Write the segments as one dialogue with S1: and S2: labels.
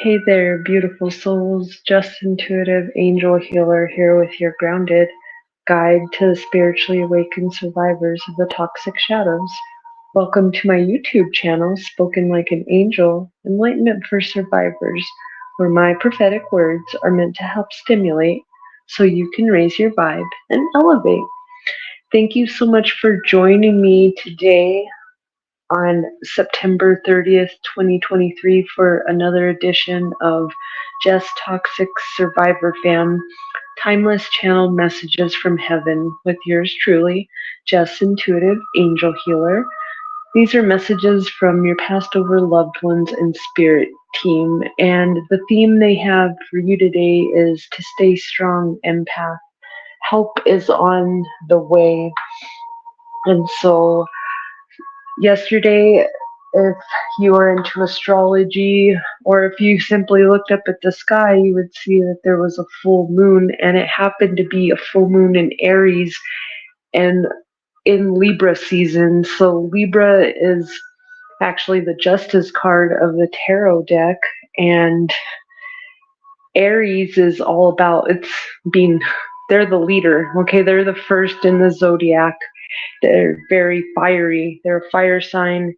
S1: Hey there, beautiful souls. Jess Intuitive Angel Healer here with your grounded guide to the spiritually awakened survivors of the toxic shadows. Welcome to my YouTube channel, Spoken Like an Angel, Enlightenment for Survivors, where my prophetic words are meant to help stimulate so you can raise your vibe and elevate. Thank you so much for joining me today on September 30th, 2023 for another edition of Jess Toxic Survivor Fam, Timeless Channel Messages from Heaven with yours truly, Jess Intuitive Angel Healer. These are messages from your past over loved ones and spirit team, and the theme they have for you today is to stay strong, empath. Help is on the way. And so yesterday, if you are into astrology, or if you simply looked up at the sky, you would see that there was a full moon, and it happened to be a full moon in Aries and in Libra season. So Libra is actually the Justice card of the tarot deck, and Aries is all about they're the leader, okay? They're the first in the zodiac. They're very fiery. They're a fire sign.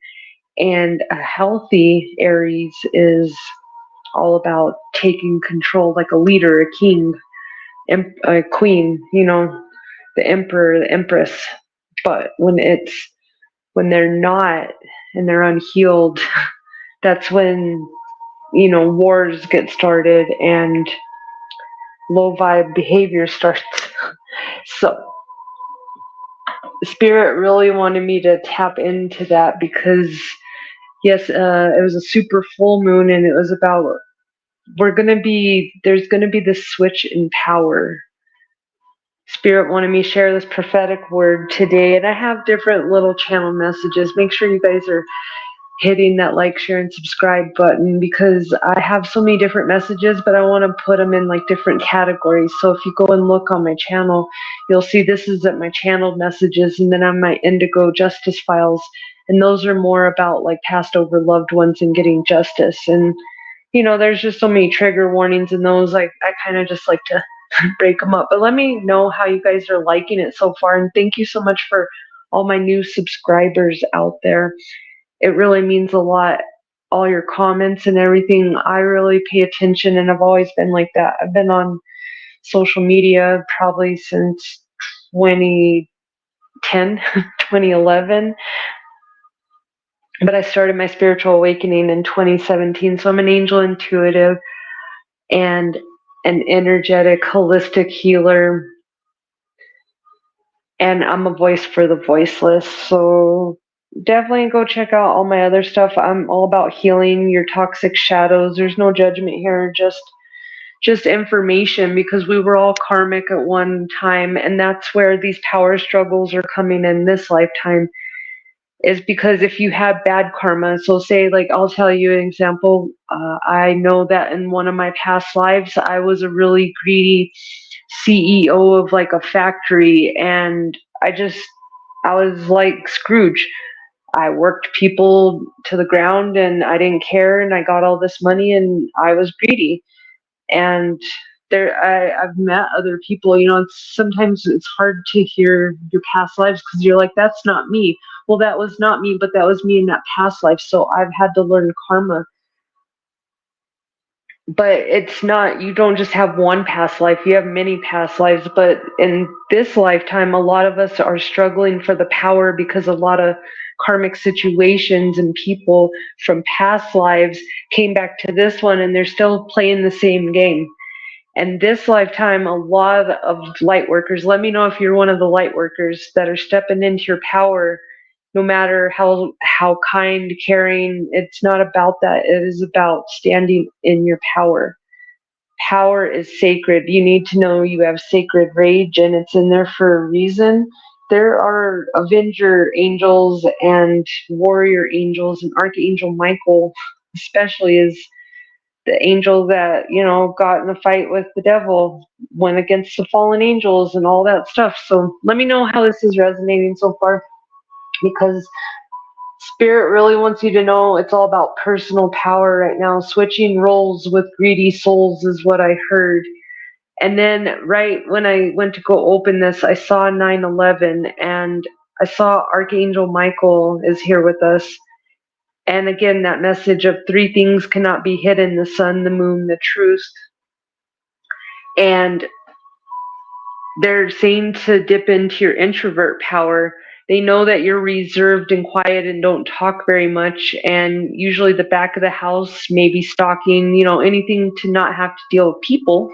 S1: And a healthy Aries is all about taking control, like a leader, a king, a queen, the emperor, the empress. But when they're not and they're unhealed, that's when, wars get started and low vibe behavior starts. So Spirit really wanted me to tap into that because yes, it was a super full moon, and it was about there's gonna be this switch in power. Spirit wanted me to share this prophetic word today, and I have different little channel messages. Make sure you guys are hitting that like, share, and subscribe button because I have so many different messages, but I want to put them in like different categories. So if you go and look on my channel, you'll see this is at my channeled messages, and then on my Indigo justice files, and those are more about like passed over loved ones and getting justice. And there's just so many trigger warnings in those. I kind of just like to break them up. But let me know how you guys are liking it so far, and thank you so much for all my new subscribers out there. It really means a lot. All your comments and everything, I really pay attention, and I've always been like that. I've been on social media probably since 2010, 2011, but I started my spiritual awakening in 2017. So I'm an angel intuitive and an energetic holistic healer, and I'm a voice for the voiceless. So definitely go check out all my other stuff. I'm all about healing your toxic shadows. There's no judgment here, just information, because we were all karmic at one time, and that's where these power struggles are coming in this lifetime, is because if you have bad karma. So say, like, I'll tell you an example. I know that in one of my past lives I was a really greedy CEO of like a factory, and I was like Scrooge. I worked people to the ground and I didn't care, and I got all this money and I was greedy. And I've met other people, sometimes it's hard to hear your past lives because you're like, that's not me. Well, that was not me, but that was me in that past life. So I've had to learn karma. But it's not, you don't just have one past life, you have many past lives. But in this lifetime, a lot of us are struggling for the power because a lot of karmic situations and people from past lives came back to this one, and they're still playing the same game. And this lifetime, a lot of light workers, let me know if you're one of the light workers that are stepping into your power, no matter how kind, caring. It's not about that. It is about standing in your power. Power is sacred. You need to know you have sacred rage, and it's in there for a reason. There are Avenger angels and warrior angels, and Archangel Michael especially is the angel that, got in a fight with the devil, went against the fallen angels and all that stuff. So let me know how this is resonating so far, because Spirit really wants you to know it's all about personal power right now. Switching roles with greedy souls is what I heard. And then right when I went to go open this, I saw 9/11 and I saw Archangel Michael is here with us. And again, that message of three things cannot be hidden: the sun, the moon, the truth. And they're saying to dip into your introvert power. They know that you're reserved and quiet and don't talk very much. And usually the back of the house, maybe stalking, anything to not have to deal with people.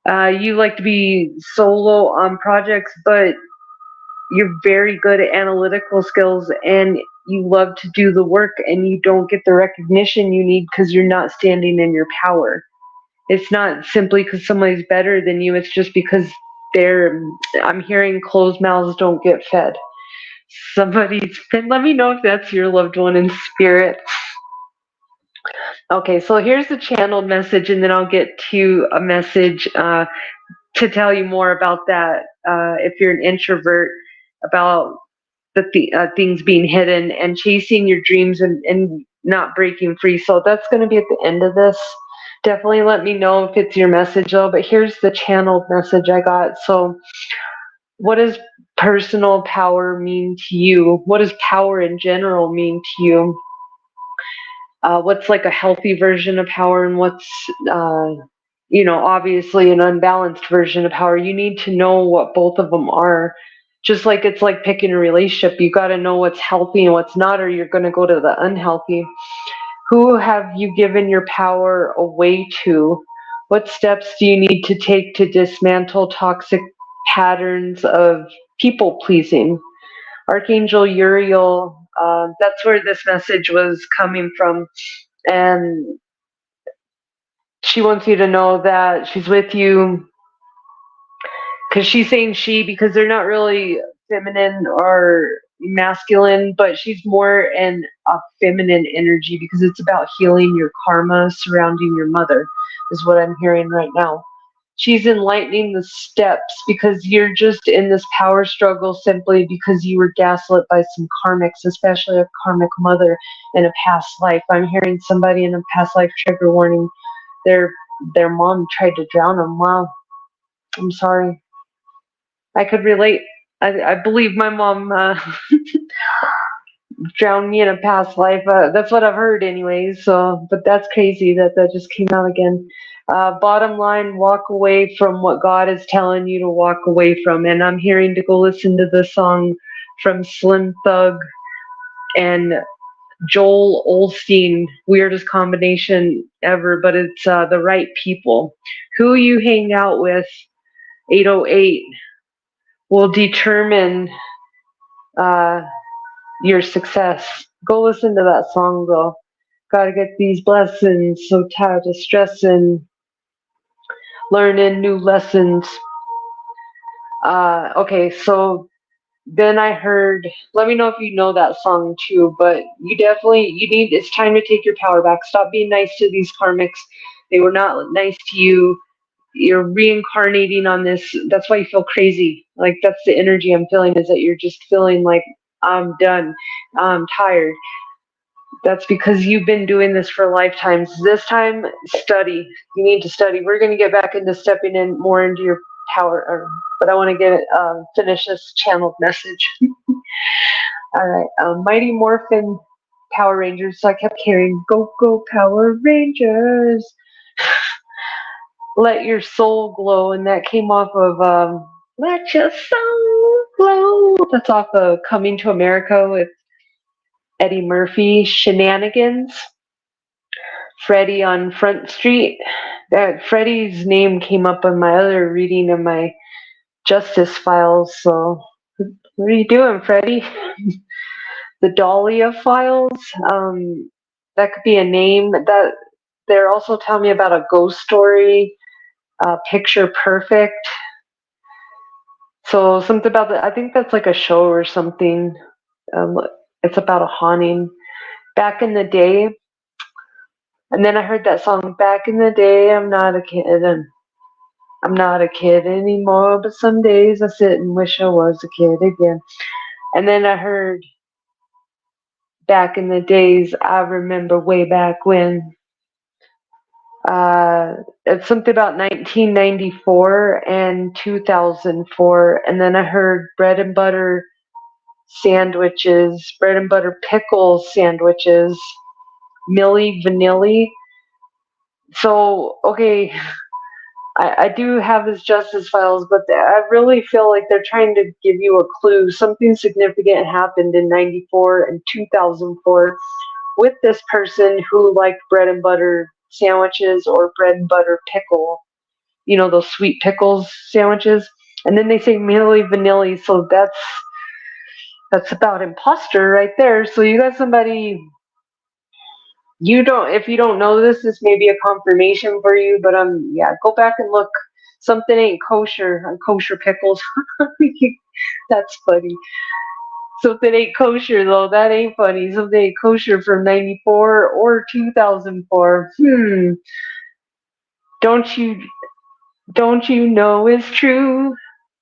S1: You like to be solo on projects, but you're very good at analytical skills and you love to do the work and you don't get the recognition you need because you're not standing in your power. It's not simply because somebody's better than you. It's just because I'm hearing closed mouths don't get fed. Let me know if that's your loved one in spirit. Okay, so here's the channeled message, and then I'll get to a message to tell you more about that. If you're an introvert, about the things being hidden and chasing your dreams and not breaking free. So that's going to be at the end of this. Definitely let me know if it's your message though, but here's the channeled message I got. So what does personal power mean to you? What does power in general mean to you? What's like a healthy version of power and what's, obviously an unbalanced version of power? You need to know what both of them are. Just like it's like picking a relationship. You got to know what's healthy and what's not, or you're going to go to the unhealthy. Who have you given your power away to? What steps do you need to take to dismantle toxic patterns of people pleasing? Archangel Uriel, that's where this message was coming from. And she wants you to know that she's with you, because she's saying she because they're not really feminine or masculine, but she's more in a feminine energy because it's about healing your karma surrounding your mother is what I'm hearing right now. She's enlightening the steps because you're just in this power struggle simply because you were gaslit by some karmics, especially a karmic mother in a past life. I'm hearing somebody in a past life, trigger warning, their mom tried to drown them. Wow, I'm sorry. I could relate. I believe my mom drowned me in a past life. That's what I've heard anyways. So, but that's crazy that just came out again. Bottom line, walk away from what God is telling you to walk away from. And I'm hearing to go listen to the song from Slim Thug and Joel Osteen. Weirdest combination ever, but it's the right people. Who you hang out with, 808, will determine your success. Go listen to that song though. Gotta get these blessings. So tired of stressing, learning new lessons. Okay, so then I heard, let me know if you know that song too, but it's time to take your power back. Stop being nice to these karmics. They were not nice to you. You're reincarnating on this. That's why you feel crazy. Like that's the energy I'm feeling, is that you're just feeling like I'm done. I'm tired. That's because you've been doing this for lifetimes. This time, study. You need to study. We're going to get back into stepping in more into your power, but I want to finish this channeled message. All right. Mighty Morphin Power Rangers. So I kept hearing, go, go, Power Rangers. Let your soul glow. And that came off of Let Your Soul Glow. That's off of Coming to America with Eddie Murphy. Shenanigans. Freddy on Front Street. That Freddy's name came up on my other reading of my Justice Files. So, what are you doing, Freddy? The Dahlia Files. That could be a name. That they're also telling me about a ghost story. Picture Perfect. So something about that. I think that's like a show or something. It's about a haunting. Back in the day. And then I heard that song, Back in the Day, I'm not a kid, and I'm not a kid anymore, but some days I sit and wish I was a kid again. And then I heard back in the days. I remember way back when. It's something about 1994 and 2004. And then I heard bread and butter sandwiches, bread and butter pickles sandwiches, Milli Vanilli. So, okay, I do have his justice files, but I really feel like they're trying to give you a clue. Something significant happened in 94 and 2004 with this person who liked bread and butter sandwiches or bread and butter pickle, you know, those sweet pickles sandwiches. And then they say Milli Vanilli, so that's about imposter right there. So you got somebody, you don't, if you don't know this, this may be a confirmation for you, but yeah, go back and look. Something ain't kosher on kosher pickles. That's funny. Something ain't kosher though. That ain't funny. Something ain't kosher from 94 or 2004. Don't you don't you know it's true?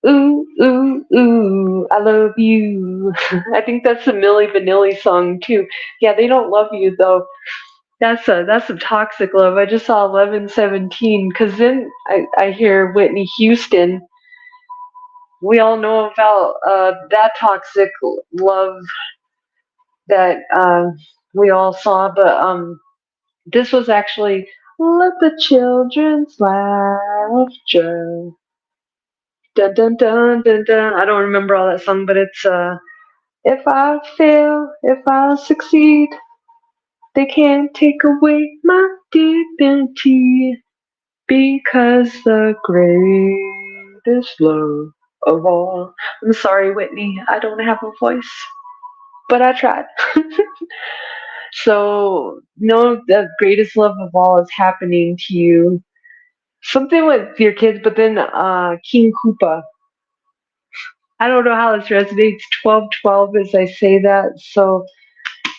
S1: Ooh, ooh, ooh, I love you. I think that's the Milli Vanilli song too. Yeah, they don't love you though. That's some toxic love. I just saw 1117 because then I hear Whitney Houston. We all know about that toxic love that we all saw, but this was actually Let the Children's Laughter. Dun dun dun dun dun. I don't remember all that song, but it's if I fail, if I succeed, they can't take away my dignity because the greatest love of all. I'm sorry, Whitney, I don't have a voice, but I tried. So, no, the greatest love of all is happening to you. Something with your kids, but then King Koopa. I don't know how this resonates. 1212 as I say that. So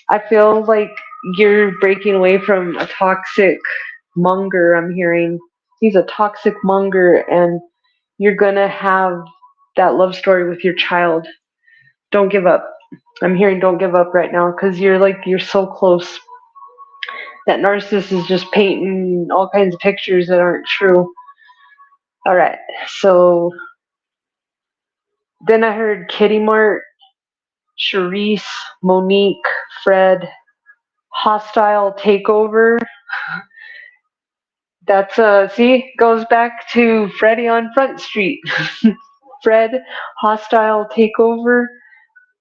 S1: I feel like you're breaking away from a toxic monger. I'm hearing he's a toxic monger, and you're gonna have that love story with your child. Don't give up. I'm hearing don't give up right now because you're so close. That narcissist is just painting all kinds of pictures that aren't true. All right, so then I heard Kitty Mart, Charisse, Monique, Fred, Hostile Takeover. That's see, goes back to Freddy on Front Street. Fred, Hostile Takeover,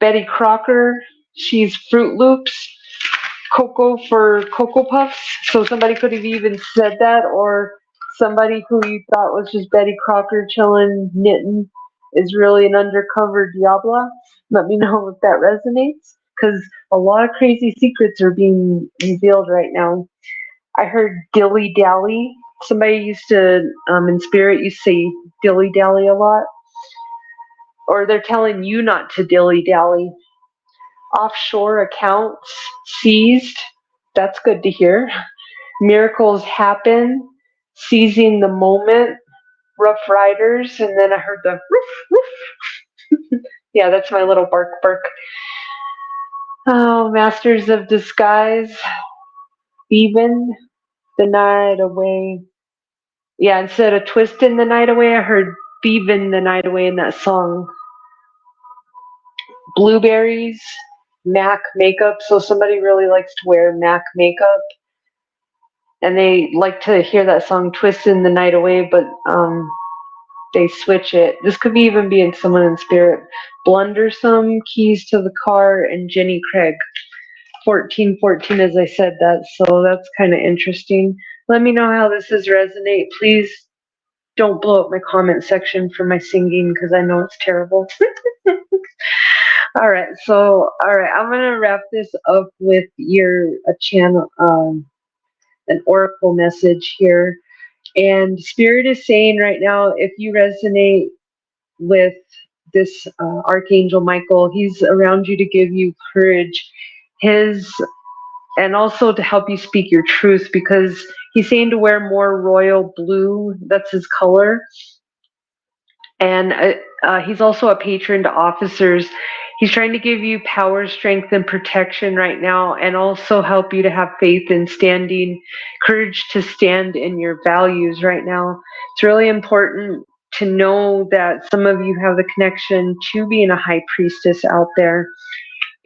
S1: Betty Crocker, she's Fruit Loops, Cocoa for Cocoa Puffs. So somebody could have even said that, or somebody who you thought was just Betty Crocker chilling, knitting, is really an undercover Diabla. Let me know if that resonates, because a lot of crazy secrets are being revealed right now. I heard dilly dally. Somebody used to, in spirit, you say dilly dally a lot, or they're telling you not to dilly dally. Offshore accounts seized. That's good to hear. Miracles happen. Seizing the moment. Rough Riders. And then I heard the woof, woof. Yeah, that's my little bark bark. Oh, Masters of Disguise. Even the night away. Yeah, instead of twisting the night away, I heard thieving the night away in that song. Blueberries, MAC makeup. So somebody really likes to wear MAC makeup, and they like to hear that song "Twisting the Night Away," but they switch it. This could even be in someone in spirit. Blundersome, Keys to the Car, and Jenny Craig. 1414, as I said that, so that's kind of interesting. Let me know how this is resonate. Please don't blow up my comment section for my singing because I know it's terrible. All right, I'm gonna wrap this up with a channel, an oracle message here, and Spirit is saying right now, if you resonate with this Archangel Michael, he's around you to give you courage, and also to help you speak your truth, because he's saying to wear more royal blue. That's his color. And he's also a patron to officers. He's trying to give you power, strength, and protection right now, and also help you to have faith and courage to stand in your values right now. It's really important to know that some of you have the connection to being a high priestess out there,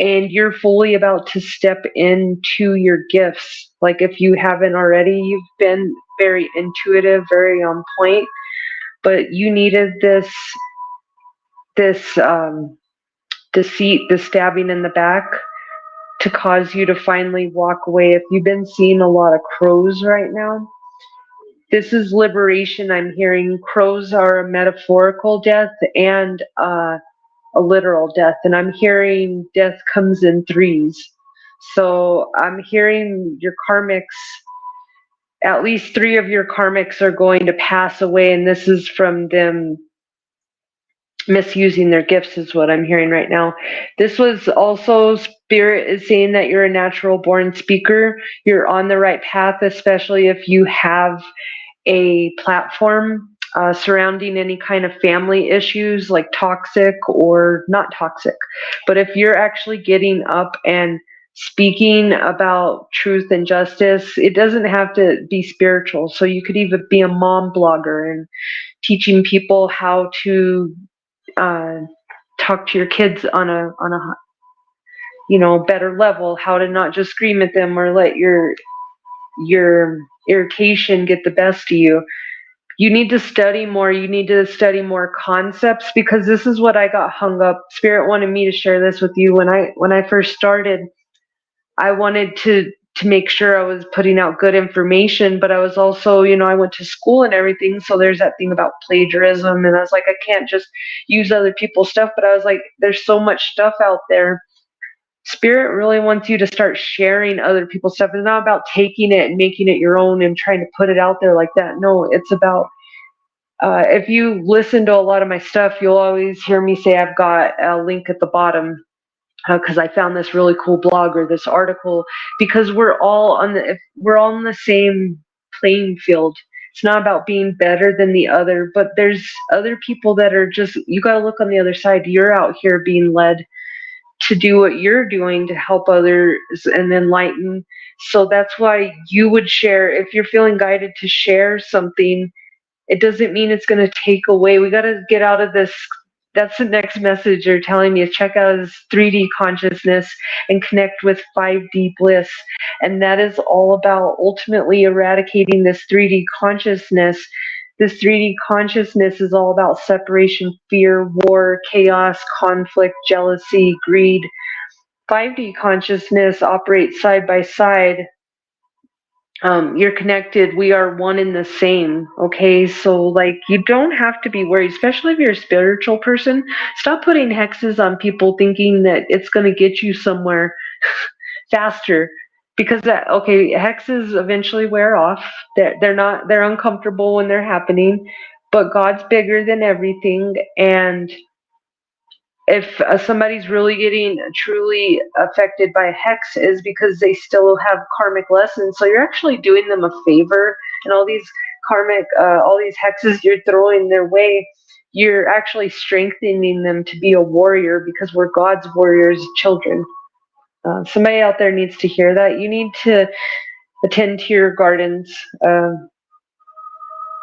S1: and you're fully about to step into your gifts. Like if you haven't already, you've been very intuitive, very on point, but you needed this deceit, the stabbing in the back, to cause you to finally walk away. If you've been seeing a lot of crows right now, this is liberation. I'm hearing crows are a metaphorical death and a literal death, and I'm hearing death comes in threes. So I'm hearing your karmics, at least 3 of your karmics are going to pass away, and this is from them misusing their gifts, is what I'm hearing right now. This was also, Spirit is saying that you're a natural born speaker. You're on the right path, especially if you have a platform surrounding any kind of family issues, like toxic or not toxic. But if you're actually getting up and speaking about truth and justice, it doesn't have to be spiritual. So you could even be a mom blogger and teaching people how to talk to your kids on a better level, how to not just scream at them or let your irritation get the best of you. You need to study more. You need to study more concepts, because this is what I got hung up. Spirit wanted me to share this with you. When I first started, I wanted to make sure I was putting out good information, but I was also, I went to school and everything. So there's that thing about plagiarism. And I was like, I can't just use other people's stuff. But I was like, there's so much stuff out there. Spirit really wants you to start sharing other people's stuff. It's not about taking it and making it your own and trying to put it out there like that. No, it's about, if you listen to a lot of my stuff, you'll always hear me say I've got a link at the bottom, because I found this really cool blog or this article, because we're all on the same playing field. It's not about being better than the other, but there's other people that are just, you got to look on the other side. You're out here being led to do what you're doing to help others and enlighten. So that's why you would share, if you're feeling guided to share something, it doesn't mean it's going to take away. We got to get out of this. That's the next message they're telling me, is check out his 3D consciousness and connect with 5D bliss. And that is all about ultimately eradicating this 3D consciousness. This 3D consciousness is all about separation, fear, war, chaos, conflict, jealousy, greed. 5D consciousness operates side by side. You're connected. We are one and the same. Okay, so like, you don't have to be worried, especially if you're a spiritual person. Stop putting hexes on people thinking that it's going to get you somewhere faster, because hexes eventually wear off. They're uncomfortable when they're happening, but God's bigger than everything. And if somebody's really getting truly affected by a hex, is because they still have karmic lessons. So you're actually doing them a favor, and all these karmic, all these hexes you're throwing their way, you're actually strengthening them to be a warrior, because we're God's warriors, children. Somebody out there needs to hear that. You need to attend to your gardens,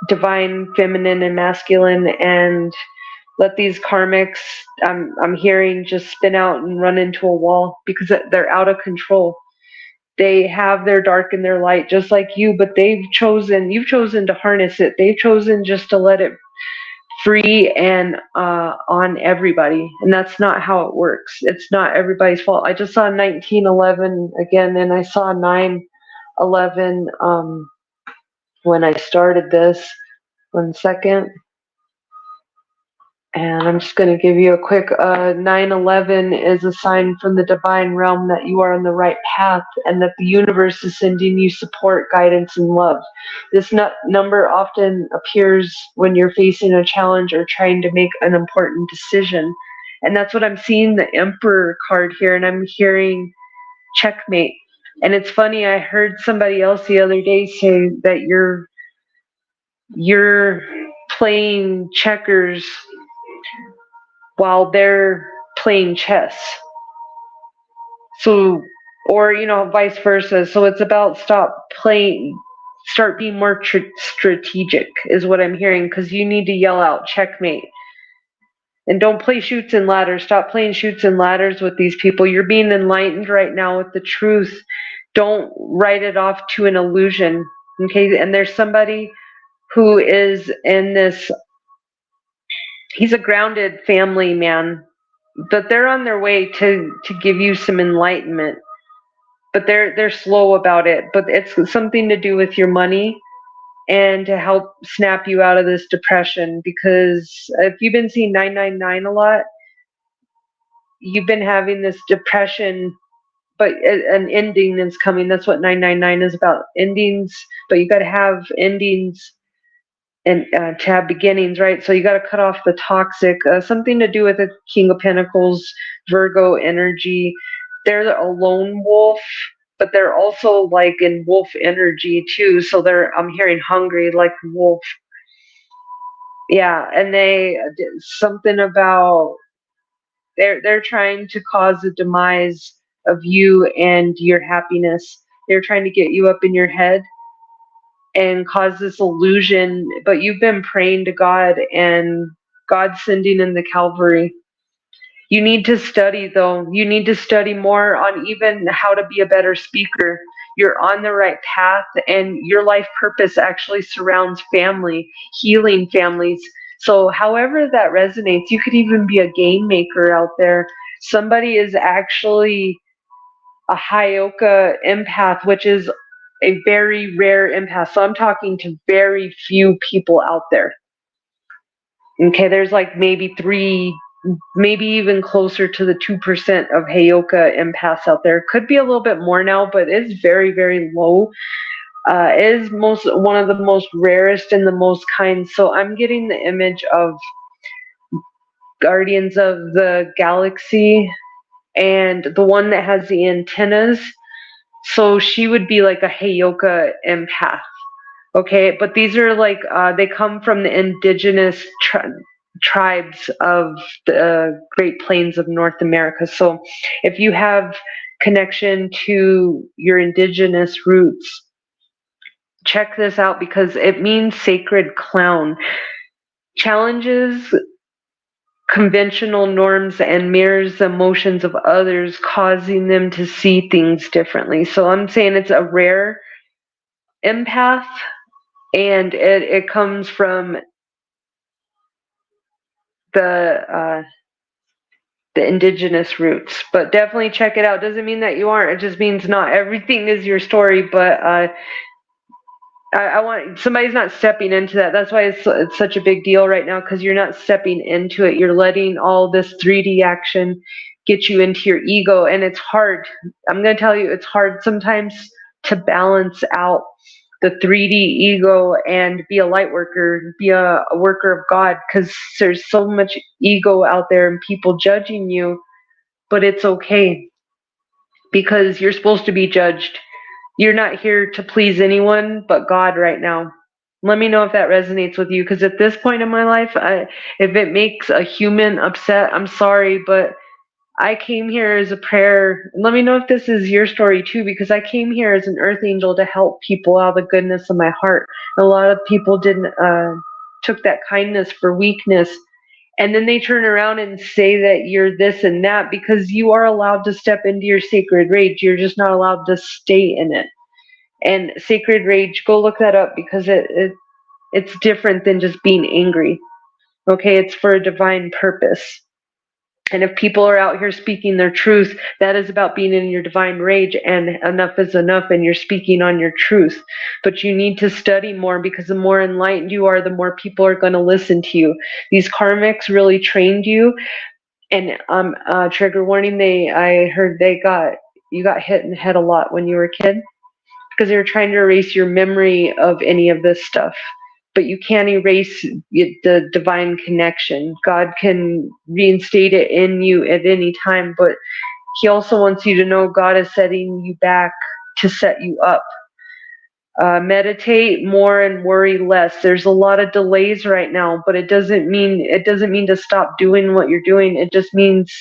S1: divine, feminine, and masculine, and let these karmics, I'm hearing, just spin out and run into a wall, because they're out of control. They have their dark and their light just like you, but you've chosen to harness it. They've chosen just to let it free and on everybody. And that's not how it works. It's not everybody's fault. I just saw 1911 again, and I saw 9/11 when I started this. 1 second. And I'm just going to give you a quick 9/11 is a sign from the divine realm that you are on the right path, and that the universe is sending you support, guidance, and love. This number often appears when you're facing a challenge or trying to make an important decision. And that's what I'm seeing, the Emperor card here, and I'm hearing checkmate. And it's funny, I heard somebody else the other day say that you're playing checkers while they're playing chess. So, or, vice versa. So it's about start being more strategic is what I'm hearing, because you need to yell out checkmate. And don't play shoots and ladders. Stop playing shoots and ladders with these people. You're being enlightened right now with the truth. Don't write it off to an illusion. Okay? And there's somebody who is in this, he's a grounded family man, but they're on their way to give you some enlightenment. But they're slow about it. But it's something to do with your money and to help snap you out of this depression. Because if you've been seeing 999 a lot, you've been having this depression, but an ending is coming. That's what 999 is about, endings. But you got to have endings and to have beginnings, right? So you got to cut off the toxic, something to do with the King of Pentacles, Virgo energy. They're a lone wolf, but they're also like in wolf energy too. So I'm hearing hungry like wolf. Yeah, and they something about they're trying to cause the demise of you and your happiness. They're trying to get you up in your head and cause this illusion, but you've been praying to God and God's sending in the Cavalry. You need to study though. You need to study more on even how to be a better speaker. You're on the right path, and your life purpose actually surrounds family, healing families. So however that resonates, you could even be a game maker out there. Somebody is actually a Hyoka empath, which is a very rare empath. So I'm talking to very few people out there. Okay, there's like maybe 3, maybe even closer to the 2% of Hyoka empaths out there. Could be a little bit more now, but it's very, very low. It is one of the most rarest and the most kind. So I'm getting the image of Guardians of the Galaxy and the one that has the antennas. So she would be like a Hyoka empath. Okay, but these are like, they come from the indigenous tribes of the Great Plains of North America. So if you have connection to your indigenous roots, check this out, because it means sacred clown. Challenges conventional norms and mirrors the emotions of others, causing them to see things differently. So I'm saying it's a rare empath, and it comes from the indigenous roots. But definitely check it out. Doesn't mean that you aren't. It just means not everything is your story. But I want, somebody's not stepping into that. That's why it's such a big deal right now, because you're not stepping into it. You're letting all this 3D action get you into your ego, and it's hard. I'm going to tell you, it's hard sometimes to balance out the 3D ego and be a light worker, be a worker of God, because there's so much ego out there and people judging you. But it's okay, because you're supposed to be judged. You're not here to please anyone but God right now. Let me know if that resonates with you, because at this point in my life, if it makes a human upset, I'm sorry, but I came here as a prayer. Let me know if this is your story too, because I came here as an earth angel to help people out of the goodness of my heart. A lot of people didn't took that kindness for weakness, and then they turn around and say that you're this and that, because you are allowed to step into your sacred rage. You're just not allowed to stay in it. And sacred rage, go look that up, because it's different than just being angry. Okay, it's for a divine purpose. And if people are out here speaking their truth, that is about being in your divine rage, and enough is enough, and you're speaking on your truth. But you need to study more, because the more enlightened you are, the more people are going to listen to you. These karmics really trained you. And trigger warning, I heard you got hit in the head a lot when you were a kid, because they were trying to erase your memory of any of this stuff. But you can't erase the divine connection. God can reinstate it in you at any time, but he also wants you to know God is setting you back to set you up. Meditate more and worry less. There's a lot of delays right now, but it doesn't mean to stop doing what you're doing. It just means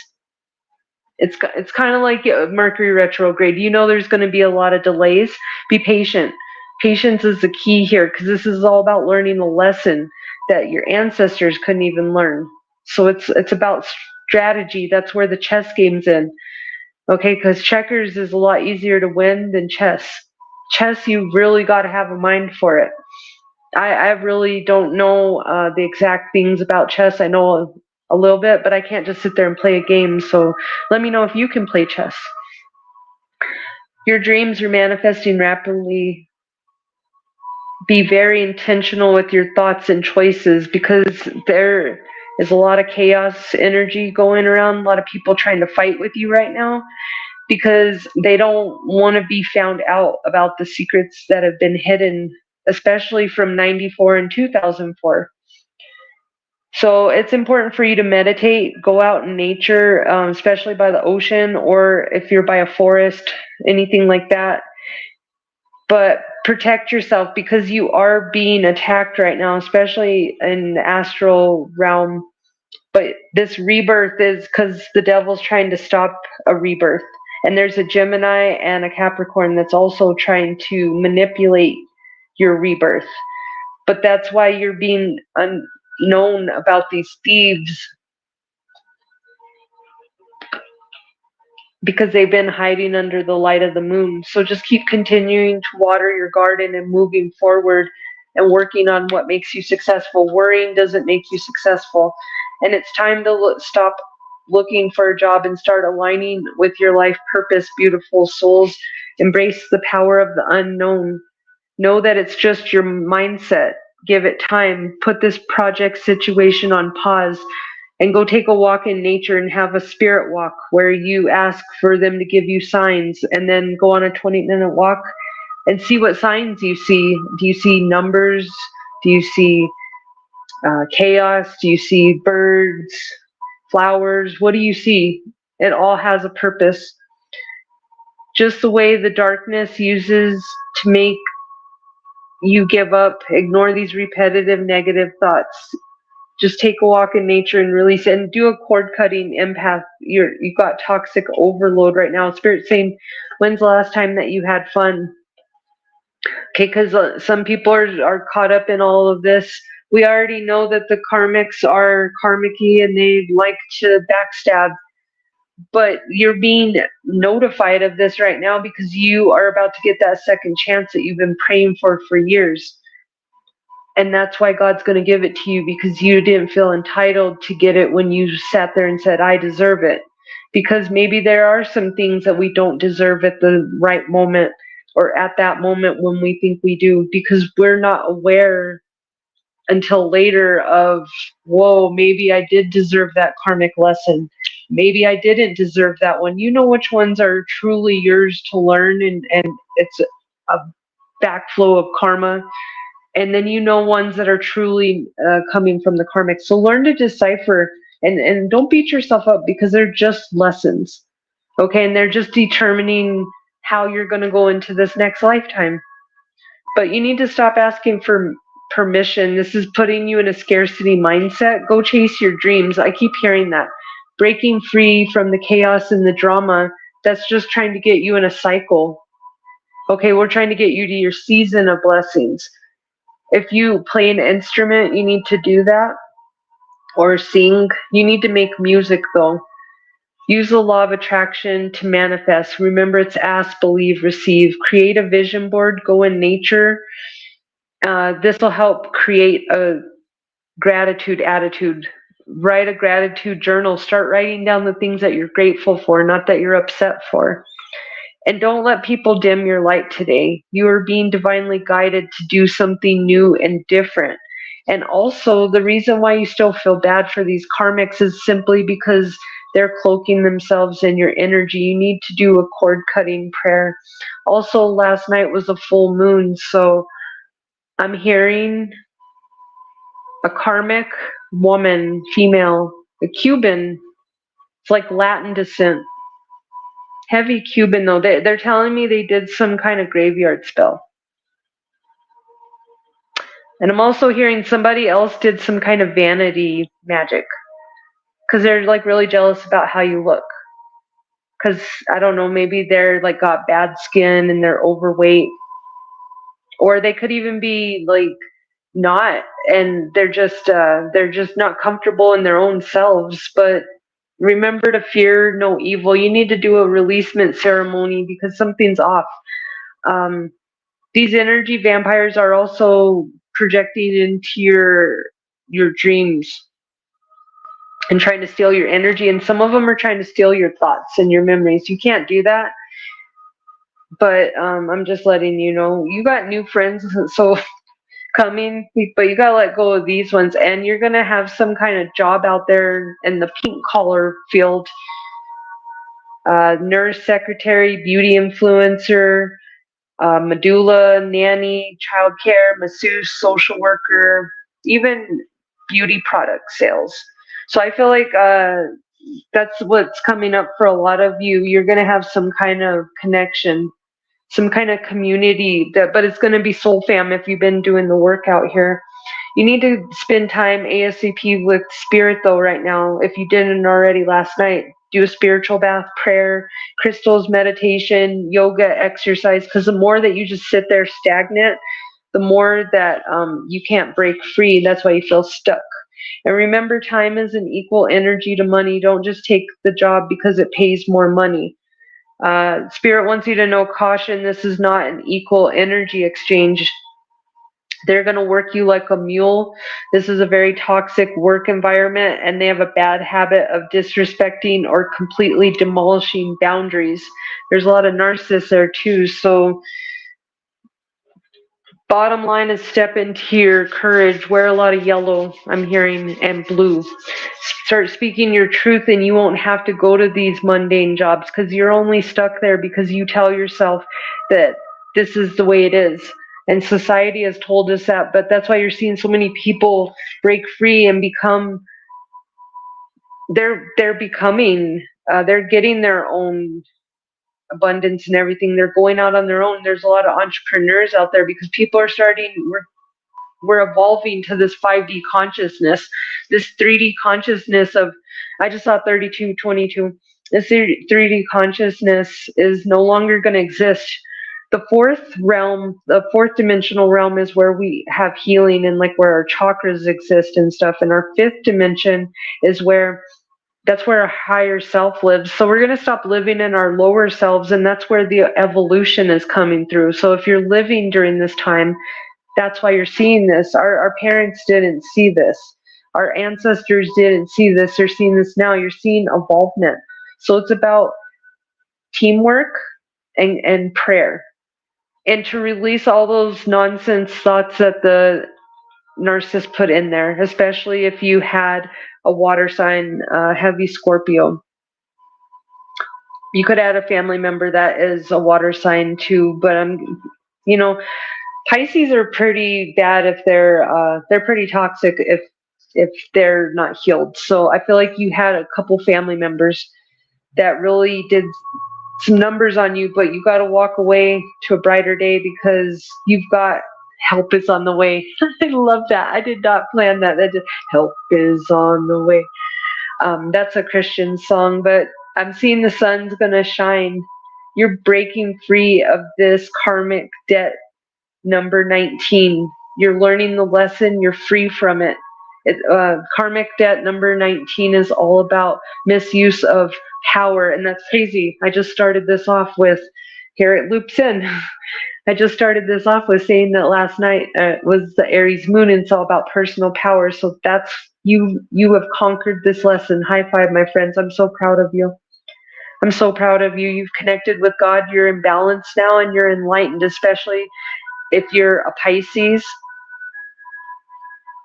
S1: It's kind of like Mercury retrograde. You know there's going to be a lot of delays. Be patient. Patience is the key here, because this is all about learning a lesson that your ancestors couldn't even learn. So it's about strategy. That's where the chess game's in. Okay, because checkers is a lot easier to win than chess. Chess, you really got to have a mind for it. I really don't know the exact things about chess. I know a little bit, but I can't just sit there and play a game. So let me know if you can play chess. Your dreams are manifesting rapidly. Be very intentional with your thoughts and choices, because there is a lot of chaos energy going around, a lot of people trying to fight with you right now, because they don't want to be found out about the secrets that have been hidden, especially from 94 and 2004. So it's important for you to meditate, go out in nature, especially by the ocean, or if you're by a forest, anything like that. But protect yourself, because you are being attacked right now, especially in the astral realm. But this rebirth is because the devil's trying to stop a rebirth. And there's a Gemini and a Capricorn that's also trying to manipulate your rebirth. But that's why you're being unknown about these thieves, because they've been hiding under the light of the moon. So just keep continuing to water your garden and moving forward and working on what makes you successful. Worrying doesn't make you successful. And it's time to stop looking for a job and start aligning with your life purpose, beautiful souls. Embrace the power of the unknown. Know that it's just your mindset. Give it time. Put this project situation on pause and go take a walk in nature and have a spirit walk where you ask for them to give you signs, and then go on a 20-minute walk and see what signs you see. Do you see numbers? Do you see chaos? Do you see birds, flowers? What do you see? It all has a purpose. Just the way the darkness uses to make you give up, ignore these repetitive negative thoughts. Just take a walk in nature and release it, and do a cord cutting empath. You've got toxic overload right now. Spirit saying, when's the last time that you had fun? Okay, because some people are caught up in all of this. We already know that the karmics are karmic-y and they like to backstab. But you're being notified of this right now because you are about to get that second chance that you've been praying for years. And that's why God's going to give it to you, because you didn't feel entitled to get it when you sat there and said, I deserve it. Because maybe there are some things that we don't deserve at the right moment, or at that moment when we think we do, because we're not aware until later of, whoa, maybe I did deserve that karmic lesson. Maybe I didn't deserve that one. You know which ones are truly yours to learn, and it's a backflow of karma. And then you know ones that are truly coming from the karmic. So learn to decipher, and don't beat yourself up, because they're just lessons. Okay, and they're just determining how you're going to go into this next lifetime. But you need to stop asking for permission. This is putting you in a scarcity mindset. Go chase your dreams. I keep hearing that. Breaking free from the chaos and the drama, that's just trying to get you in a cycle. Okay, we're trying to get you to your season of blessings. If you play an instrument, you need to do that. Or sing. You need to make music, though. Use the law of attraction to manifest. Remember, it's ask, believe, receive. Create a vision board. Go in nature. This will help create a gratitude attitude. Write a gratitude journal. Start writing down the things that you're grateful for, not that you're upset for. And don't let people dim your light today. You are being divinely guided to do something new and different. And also, the reason why you still feel bad for these karmics is simply because they're cloaking themselves in your energy. You need to do a cord cutting prayer. Also, last night was a full moon, so I'm hearing a karmic woman, female, a Cuban. It's like Latin descent. Heavy Cuban, though. They're telling me they did some kind of graveyard spell. And I'm also hearing somebody else did some kind of vanity magic, because they're like really jealous about how you look. because I don't know, maybe they're like got bad skin and they're overweight, or they could even be like not, and they're just not comfortable in their own selves. But remember to fear no evil. You need to do a releasement ceremony because something's off. These energy vampires are also projecting into your dreams and trying to steal your energy, and some of them are trying to steal your thoughts and your memories. You can't do that, but I'm just letting you know you got new friends so coming, but you gotta let go of these ones, and you're gonna have some kind of job out there in the pink collar field. Nurse, secretary, beauty influencer, medulla, nanny, childcare, masseuse, social worker, even beauty product sales. So I feel like that's what's coming up for a lot of you. You're going to have some kind of connection, some kind of community, but it's going to be soul fam if you've been doing the work out here. You need to spend time ASAP with spirit though right now. If you didn't already last night, do a spiritual bath, prayer, crystals, meditation, yoga, exercise, because the more that you just sit there stagnant, the more that you can't break free. That's why you feel stuck. And remember, time is an equal energy to money. Don't just take the job because it pays more money. Spirit wants you to know, caution, this is not an equal energy exchange. They're going to work you like a mule. This is a very toxic work environment, and they have a bad habit of disrespecting or completely demolishing boundaries. There's a lot of narcissists there too. So bottom line is step into your courage. Wear a lot of yellow, I'm hearing, and blue. Start speaking your truth, and you won't have to go to these mundane jobs because you're only stuck there because you tell yourself that this is the way it is. And society has told us that, but that's why you're seeing so many people break free and become, they're getting their own abundance and everything. They're going out on their own. There's a lot of entrepreneurs out there because people are we're evolving to this 5D consciousness, this 3D consciousness of, I just saw 3222. This 3D consciousness is no longer going to exist. The fourth realm, the fourth dimensional realm, is where we have healing and like where our chakras exist and stuff. And our fifth dimension is that's where our higher self lives. So we're going to stop living in our lower selves, and that's where the evolution is coming through. So if you're living during this time, that's why you're seeing this. Our parents didn't see this. Our ancestors didn't see this. They're seeing this now. You're seeing evolvement. So it's about teamwork and prayer. And to release all those nonsense thoughts that the narcissist put in there, especially if you had a water sign, heavy Scorpio. You could add a family member that is a water sign too, but Pisces are pretty bad if they're pretty toxic if they're not healed. So I feel like you had a couple family members that really did some numbers on you, but you got to walk away to a brighter day because you've got help is on the way. I love that. I did not plan that. That just, help is on the way. That's a Christian song, but I'm seeing the sun's gonna shine. You're breaking free of this karmic debt number 19. You're learning the lesson. You're free from it. Karmic debt number 19 is all about misuse of power, and that's crazy. I just started this off with, here it loops in. I just started this off with saying that last night was the Aries moon, and it's all about personal power. So that's you have conquered this lesson. High five, my friends. I'm so proud of you. I'm so proud of you. You've connected with God. You're in balance now, and you're enlightened, especially if you're a Pisces,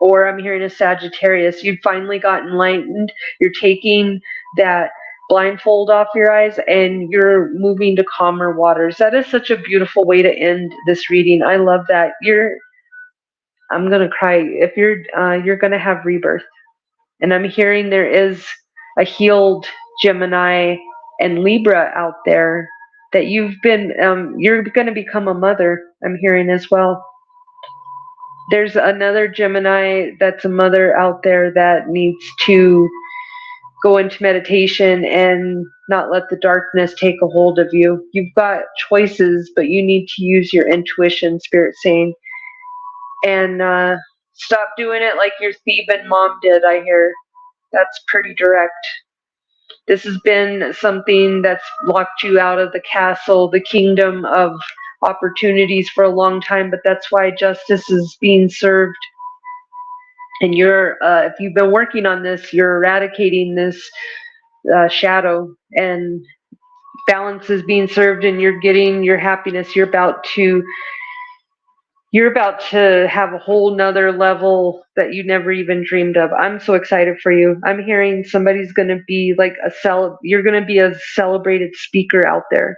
S1: or I'm hearing a Sagittarius. You've finally got enlightened. You're taking that blindfold off your eyes and you're moving to calmer waters. That is such a beautiful way to end this reading. I love that. I'm gonna cry. If you're gonna have rebirth, and I'm hearing there is a healed Gemini and Libra out there that you're gonna become a mother. I'm hearing as well. There's another Gemini that's a mother out there that needs to go into meditation and not let the darkness take a hold of you. You've got choices, but you need to use your intuition, Spirit saying. And stop doing it like your Theban mom did, I hear. That's pretty direct. This has been something that's locked you out of the castle, the kingdom of opportunities for a long time, but that's why justice is being served. And if you've been working on this, you're eradicating this shadow, and balance is being served, and you're getting your happiness. You're about to have a whole nother level that you never even dreamed of. I'm so excited for you. I'm hearing somebody's going to be like you're going to be a celebrated speaker out there.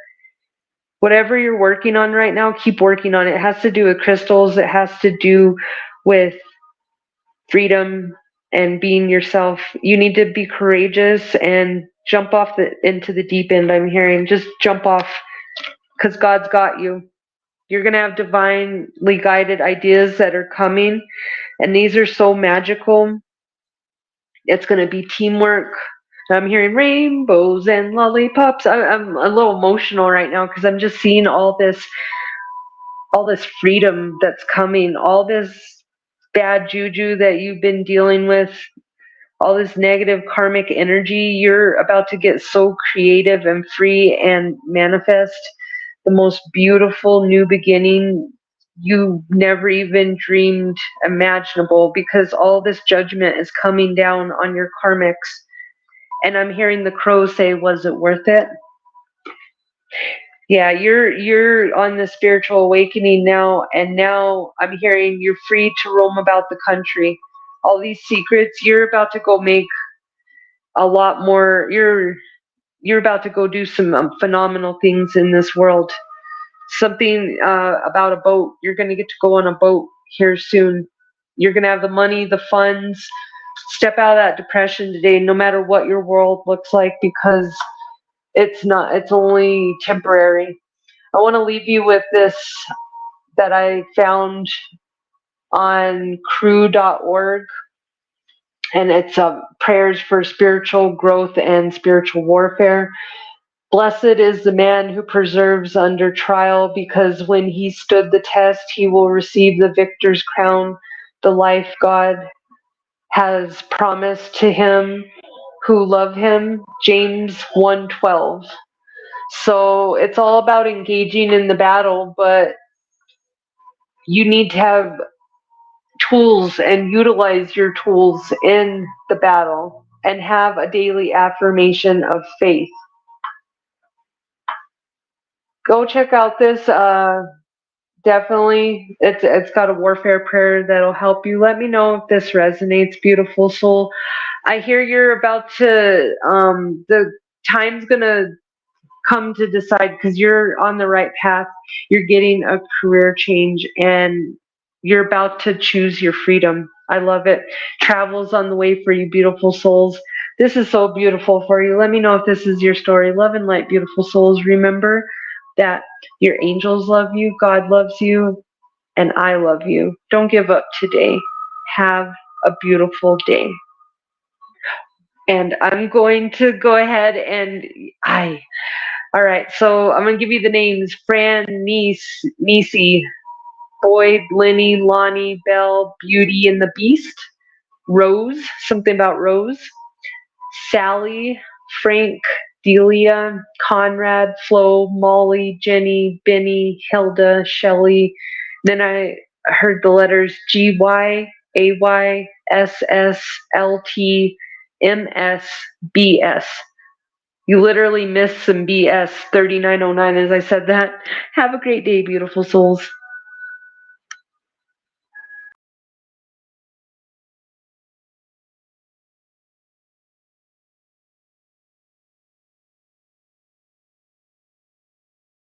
S1: Whatever you're working on right now, keep working on it. It has to do with crystals. It has to do with freedom and being yourself. You need to be courageous and jump off into the deep end. I'm hearing just jump off, because God's got you. You're going to have divinely guided ideas that are coming, and these are so magical. It's going to be teamwork. I'm hearing rainbows and lollipops. I'm a little emotional right now because I'm just seeing all this freedom that's coming, all this bad juju that you've been dealing with, all this negative karmic energy. You're about to get so creative and free and manifest the most beautiful new beginning you never even dreamed imaginable, because all this judgment is coming down on your karmics. And I'm hearing the crows say, was it worth it? Yeah, you're on the spiritual awakening now, and now I'm hearing you're free to roam about the country. All these secrets, you're about to go make a lot more. You're about to go do some phenomenal things in this world. Something about a boat. You're going to get to go on a boat here soon. You're going to have the money, the funds. Step out of that depression today, no matter what your world looks like, because it's only temporary. I want to leave you with this that I found on crew.org, and it's prayers for spiritual growth and spiritual warfare. Blessed is the man who perseveres under trial, because when he stood the test, he will receive the victor's crown, the life God has promised to him who love him. James 1:12. So it's all about engaging in the battle, but you need to have tools and utilize your tools in the battle, and have a daily affirmation of faith. Go check out this. Definitely, it's got a warfare prayer that'll help you. Let me know if this resonates, beautiful soul. I hear you're about to the time's gonna come to decide, because you're on the right path. You're getting a career change, and you're about to choose your freedom. I love it. Travel's on the way for you, beautiful souls. This is so beautiful for you. Let me know if this is your story. Love and light, beautiful souls. Remember that your angels love you, God loves you, and I love you. Don't give up today. Have a beautiful day. And I'm going to go ahead and all right, so I'm going to give you the names: Fran, Nisi, Boyd, Lenny, Lonnie, Belle, Beauty and the Beast, Rose, something about Rose, Sally, Frank, Delia, Conrad, Flo, Molly, Jenny, Benny, Hilda, Shelley. Then I heard the letters GY, AY, SS, LT, MS, BS. You literally missed some BS 3909 as I said that. Have a great day, beautiful souls.